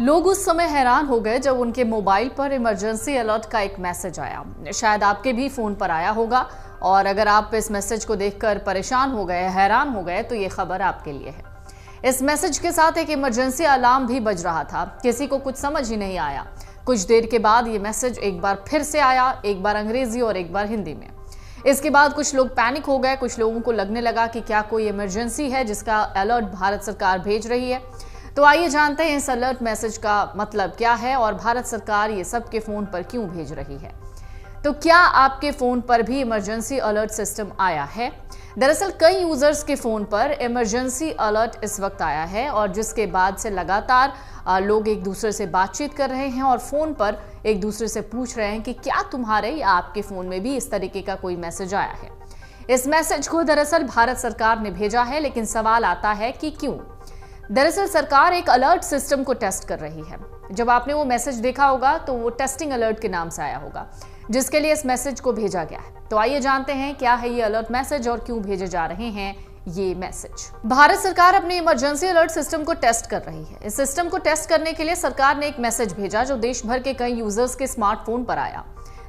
लोग उस समय हैरान हो गए जब उनके मोबाइल पर इमरजेंसी अलर्ट का एक मैसेज आया। शायद आपके भी फोन पर आया होगा और अगर आप इस मैसेज को देखकर परेशान हो गए, हैरान हो गए, तो ये खबर आपके लिए है। इस मैसेज के साथ एक इमरजेंसी अलार्म भी बज रहा था। किसी को कुछ समझ ही नहीं आया। कुछ देर के बाद ये मैसेज एक बार फिर से आया, एक बार अंग्रेजी और एक बार हिंदी में। इसके बाद कुछ लोग पैनिक हो गए। कुछ लोगों को लगने लगा कि क्या कोई इमरजेंसी है जिसका अलर्ट भारत सरकार भेज रही है। तो आइए जानते हैं इस अलर्ट मैसेज का मतलब क्या है और भारत सरकार ये सबके फोन पर क्यों भेज रही है। तो क्या आपके फोन पर भी इमरजेंसी अलर्ट सिस्टम आया है? दरअसल कई यूजर्स के फोन पर इमरजेंसी अलर्ट इस वक्त आया है और जिसके बाद से लगातार लोग एक दूसरे से बातचीत कर रहे हैं और फोन पर एक दूसरे से पूछ रहे हैं कि क्या तुम्हारे या आपके फोन में भी इस तरीके का कोई मैसेज आया है। इस मैसेज को दरअसल भारत सरकार ने भेजा है, लेकिन सवाल आता है कि क्यों। दरअसल सरकार एक अलर्ट सिस्टम को टेस्ट कर रही है। जब आपने वो मैसेज देखा होगा तो वो टेस्टिंग अलर्ट के नाम से आया होगा, जिसके लिए इस मैसेज को भेजा गया है। तो आइए जानते हैं क्या है ये अलर्ट मैसेज और क्यों भेजे जा रहे हैं ये मैसेज। भारत सरकार अपने इमरजेंसी अलर्ट सिस्टम को टेस्ट कर रही है। इस सिस्टम को टेस्ट करने के लिए सरकार ने एक मैसेज भेजा जो देश भर के कई यूजर्स के स्मार्टफोन पर आया।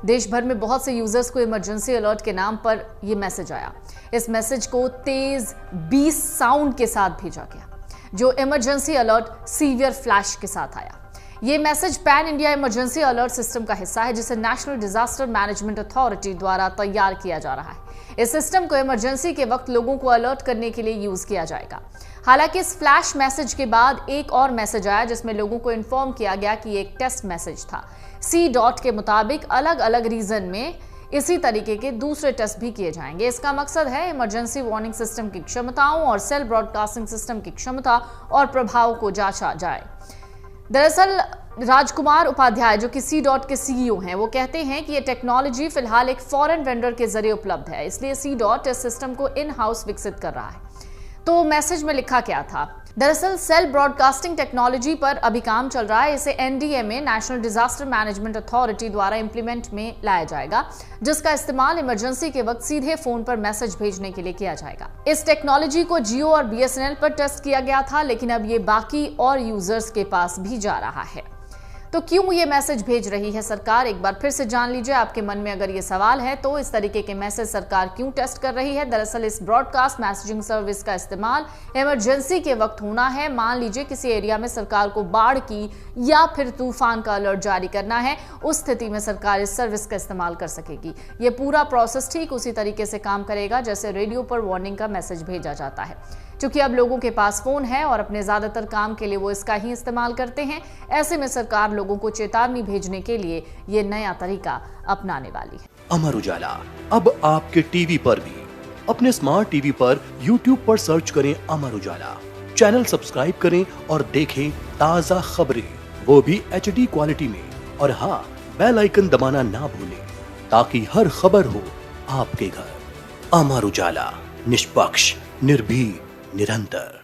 देश भर में बहुत से यूजर्स को इमरजेंसी अलर्ट के नाम पर यह मैसेज आया। इस मैसेज को तेज 20 साउंड के साथ भेजा गया, जो इमरजेंसी अलर्ट सीवियर फ्लैश के साथ आया। ये message pan India emergency alert system का हिस्सा है, जिसे नेशनल डिजास्टर मैनेजमेंट अथॉरिटी द्वारा तैयार किया जा रहा है। इस सिस्टम को इमरजेंसी के वक्त लोगों को अलर्ट करने के लिए यूज किया जाएगा। हालांकि इस फ्लैश मैसेज के बाद एक और मैसेज आया जिसमें लोगों को इन्फॉर्म किया गया कि एक टेस्ट मैसेज था। C. के मुताबिक अलग अलग रीजन में इसी तरीके के दूसरे टेस्ट भी किए जाएंगे। इसका मकसद है इमरजेंसी वार्निंग सिस्टम की क्षमताओं और सेल ब्रॉडकास्टिंग सिस्टम की क्षमता और प्रभाव को जांचा जाए। दरअसल राजकुमार उपाध्याय, जो कि C. के CEO हैं, वो कहते हैं कि ये टेक्नोलॉजी फिलहाल एक फॉरेन वेंडर के जरिए उपलब्ध है, इसलिए C. इस सिस्टम को इन हाउस विकसित कर रहा है। तो मैसेज में लिखा क्या था? दरअसल सेल ब्रॉडकास्टिंग टेक्नोलॉजी पर अभी काम चल रहा है। इसे NDMA national disaster management authority द्वारा इंप्लीमेंट में लाया जाएगा, जिसका इस्तेमाल इमरजेंसी के वक्त सीधे फोन पर मैसेज भेजने के लिए किया जाएगा। इस टेक्नोलॉजी को Jio और BSNL पर टेस्ट किया गया था, लेकिन अब ये बाकी और यूजर्स के पास भी जा रहा है। तो क्यों ये मैसेज भेज रही है सरकार? एक बार फिर से जान लीजिए। आपके मन में अगर ये सवाल है तो इस तरीके के मैसेज सरकार क्यों टेस्ट कर रही है? दरअसल इस ब्रॉडकास्ट मैसेजिंग सर्विस का इस्तेमाल इमरजेंसी के वक्त होना है। मान लीजिए किसी एरिया में सरकार को बाढ़ की या फिर तूफान का अलर्ट जारी करना है, उस स्थिति में सरकार इस सर्विस का इस्तेमाल कर सकेगी। ये पूरा प्रोसेस ठीक उसी तरीके से काम करेगा जैसे रेडियो पर वार्निंग का मैसेज भेजा जाता है। क्योंकि अब लोगों के पास फोन है और अपने ज्यादातर काम के लिए वो इसका ही इस्तेमाल करते हैं, ऐसे में सरकार लोगों को चेतावनी भेजने के लिए ये नया तरीका अपनाने वाली है। अमर उजाला अब आपके टीवी पर भी। अपने स्मार्ट टीवी पर YouTube पर सर्च करें अमर उजाला, चैनल सब्सक्राइब करें और देखें ताजा खबरें, वो भी HD क्वालिटी में। और हाँ, बेल आइकन दबाना ना भूलें ताकि हर खबर हो आपके घर। अमर उजाला, निष्पक्ष, निर्भीक, निरंतर।